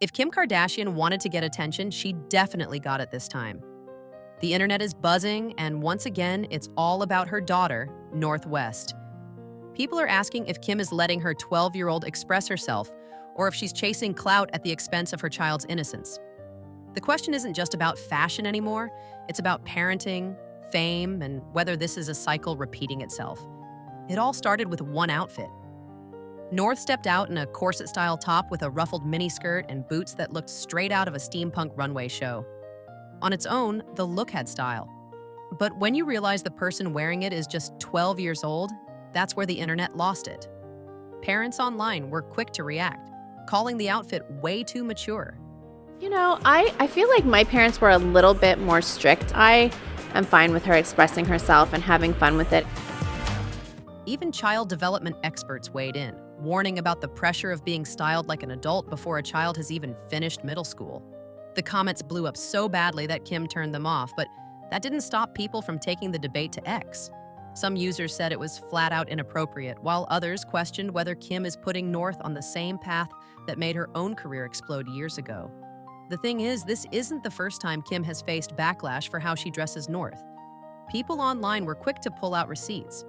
If Kim Kardashian wanted to get attention, she definitely got it this time. The internet is buzzing, and once again, it's all about her daughter, North West. People are asking if Kim is letting her 12-year-old express herself, or if she's chasing clout at the expense of her child's innocence. The question isn't just about fashion anymore, it's about parenting, fame, and whether this is a cycle repeating itself. It all started with one outfit. North stepped out in a corset-style top with a ruffled miniskirt and boots that looked straight out of a steampunk runway show. On its own, the look had style. But when you realize the person wearing it is just 12 years old, that's where the internet lost it. Parents online were quick to react, calling the outfit way too mature. I feel like my parents were a little bit more strict. I am fine with her expressing herself and having fun with it. Even child development experts weighed in, warning about the pressure of being styled like an adult before a child has even finished middle school. The comments blew up so badly that Kim turned them off, but that didn't stop people from taking the debate to X. Some users said it was flat out inappropriate, while others questioned whether Kim is putting North on the same path that made her own career explode years ago. The thing is, this isn't the first time Kim has faced backlash for how she dresses North. People online were quick to pull out receipts.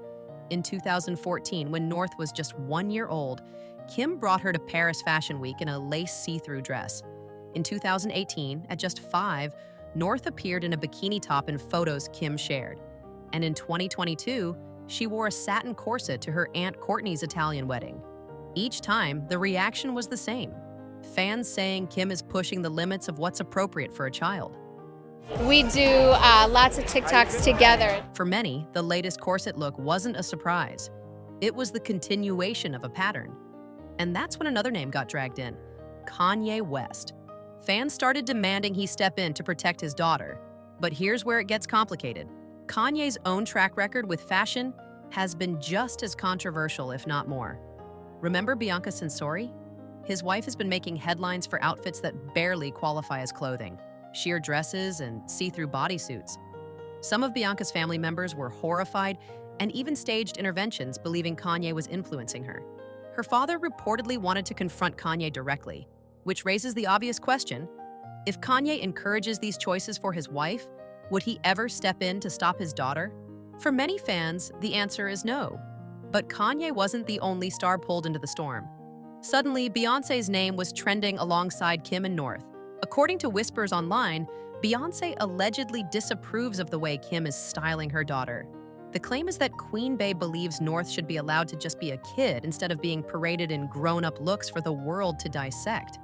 In 2014, when North was just 1 year old, Kim brought her to Paris Fashion Week in a lace see-through dress. In 2018, at just 5, North appeared in a bikini top in photos Kim shared. And in 2022, she wore a satin corset to her Aunt Courtney's Italian wedding. Each time, the reaction was the same. Fans saying Kim is pushing the limits of what's appropriate for a child. We do lots of TikToks together. For many, the latest corset look wasn't a surprise. It was the continuation of a pattern. And that's when another name got dragged in: Kanye West. Fans started demanding he step in to protect his daughter. But here's where it gets complicated. Kanye's own track record with fashion has been just as controversial, if not more. Remember Bianca Censori? His wife has been making headlines for outfits that barely qualify as clothing: sheer dresses and see-through bodysuits. Some of Bianca's family members were horrified and even staged interventions, believing Kanye was influencing her. Her father reportedly wanted to confront Kanye directly, which raises the obvious question: if Kanye encourages these choices for his wife, would he ever step in to stop his daughter? For many fans, the answer is no. But Kanye wasn't the only star pulled into the storm. Suddenly, Beyoncé's name was trending alongside Kim and North. According to whispers online, Beyoncé allegedly disapproves of the way Kim is styling her daughter. The claim is that Queen Bey believes North should be allowed to just be a kid instead of being paraded in grown-up looks for the world to dissect.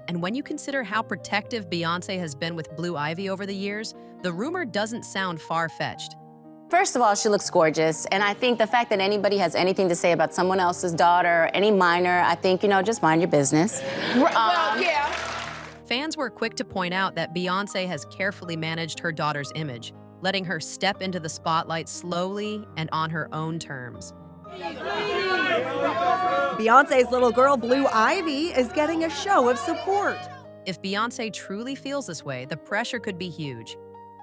And when you consider how protective Beyoncé has been with Blue Ivy over the years, the rumor doesn't sound far-fetched. First of all, she looks gorgeous, and I think the fact that anybody has anything to say about someone else's daughter, any minor, I think, just mind your business. Yeah. Fans were quick to point out that Beyoncé has carefully managed her daughter's image, letting her step into the spotlight slowly and on her own terms. Beyoncé's little girl, Blue Ivy, is getting a show of support. If Beyoncé truly feels this way, the pressure could be huge.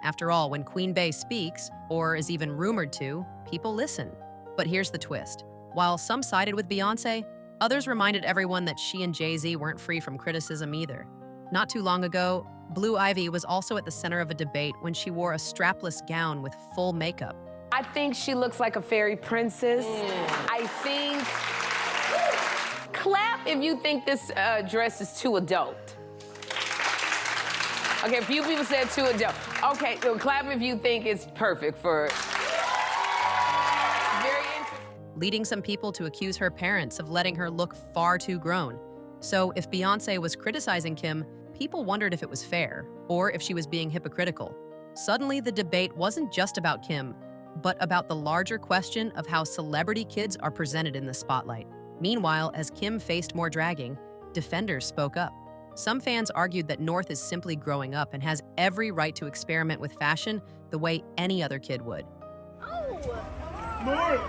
After all, when Queen Bey speaks, or is even rumored to, people listen. But here's the twist. While some sided with Beyoncé, others reminded everyone that she and Jay-Z weren't free from criticism either. Not too long ago, Blue Ivy was also at the center of a debate when she wore a strapless gown with full makeup. I think she looks like a fairy princess. I think... Clap if you think this dress is too adult. Okay, a few people said too adult. Okay, so clap if you think it's perfect for... Very interesting. Leading some people to accuse her parents of letting her look far too grown. So if Beyoncé was criticizing Kim, people wondered if it was fair, or if she was being hypocritical. Suddenly, the debate wasn't just about Kim, but about the larger question of how celebrity kids are presented in the spotlight. Meanwhile, as Kim faced more dragging, defenders spoke up. Some fans argued that North is simply growing up and has every right to experiment with fashion the way any other kid would. North!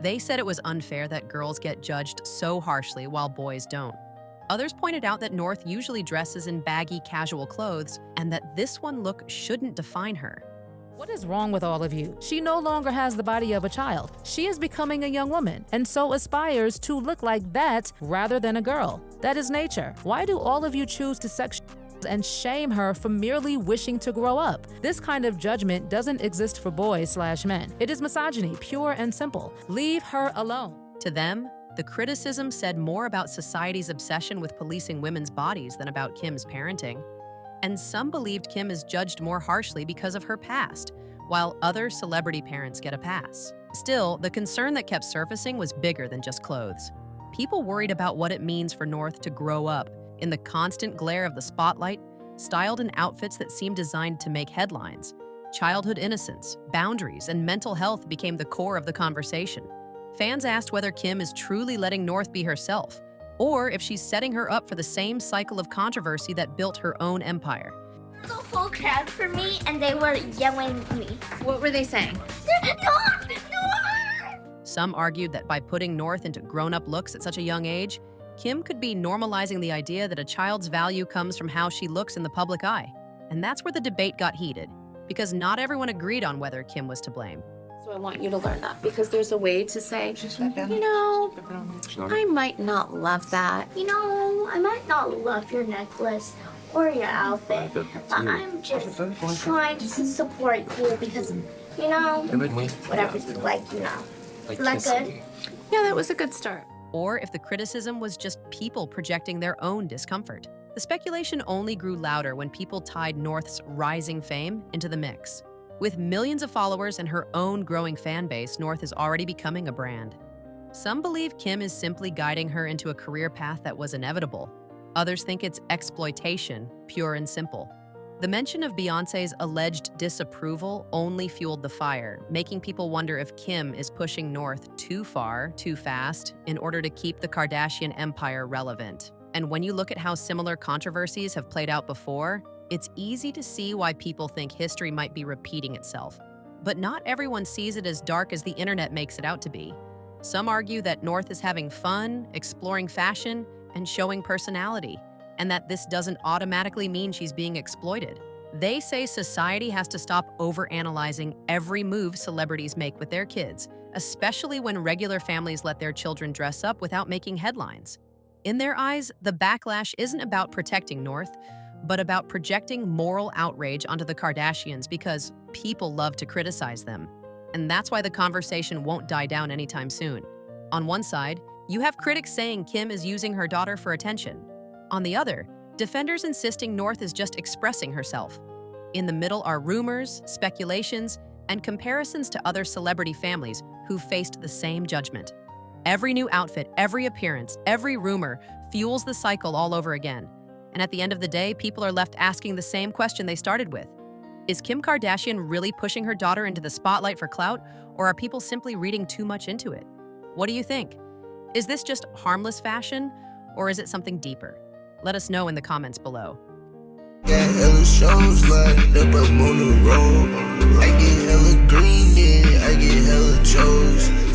They said it was unfair that girls get judged so harshly while boys don't. Others pointed out that North usually dresses in baggy, casual clothes and that this one look shouldn't define her. What is wrong with all of you? She no longer has the body of a child. She is becoming a young woman and so aspires to look like that rather than a girl. That is nature. Why do all of you choose to sexualize and shame her for merely wishing to grow up? This kind of judgment doesn't exist for boys/men. It is misogyny, pure and simple. Leave her alone. To them, the criticism said more about society's obsession with policing women's bodies than about Kim's parenting. And some believed Kim is judged more harshly because of her past, while other celebrity parents get a pass. Still, the concern that kept surfacing was bigger than just clothes. People worried about what it means for North to grow up in the constant glare of the spotlight, styled in outfits that seemed designed to make headlines. Childhood innocence, boundaries, and mental health became the core of the conversation. Fans asked whether Kim is truly letting North be herself, or if she's setting her up for the same cycle of controversy that built her own empire. The whole crowd for me, and they were yelling at me. What were they saying? No! Some argued that by putting North into grown-up looks at such a young age, Kim could be normalizing the idea that a child's value comes from how she looks in the public eye. And that's where the debate got heated, because not everyone agreed on whether Kim was to blame. So I want you to learn that because there's a way to say, you know, I might not love that. You know, I might not love your necklace or your outfit, but I'm just trying to support you because, you know, whatever you like, you know. Is that good? Yeah, that was a good start. Or if the criticism was just people projecting their own discomfort. The speculation only grew louder when people tied North's rising fame into the mix. With millions of followers and her own growing fan base, North is already becoming a brand. Some believe Kim is simply guiding her into a career path that was inevitable. Others think it's exploitation, pure and simple. The mention of Beyoncé's alleged disapproval only fueled the fire, making people wonder if Kim is pushing North too far, too fast, in order to keep the Kardashian empire relevant. And when you look at how similar controversies have played out before, it's easy to see why people think history might be repeating itself. But not everyone sees it as dark as the internet makes it out to be. Some argue that North is having fun, exploring fashion, and showing personality, and that this doesn't automatically mean she's being exploited. They say society has to stop overanalyzing every move celebrities make with their kids, especially when regular families let their children dress up without making headlines. In their eyes, the backlash isn't about protecting North, but about projecting moral outrage onto the Kardashians because people love to criticize them. And that's why the conversation won't die down anytime soon. On one side, you have critics saying Kim is using her daughter for attention. On the other, defenders insisting North is just expressing herself. In the middle are rumors, speculations, and comparisons to other celebrity families who faced the same judgment. Every new outfit, every appearance, every rumor fuels the cycle all over again. And at the end of the day, people are left asking the same question they started with. Is Kim Kardashian really pushing her daughter into the spotlight for clout, or are people simply reading too much into it? What do you think? Is this just harmless fashion, or is it something deeper? Let us know in the comments below. Got hella shows lined up, I'm on the road. I get hella green, then I get hella chose.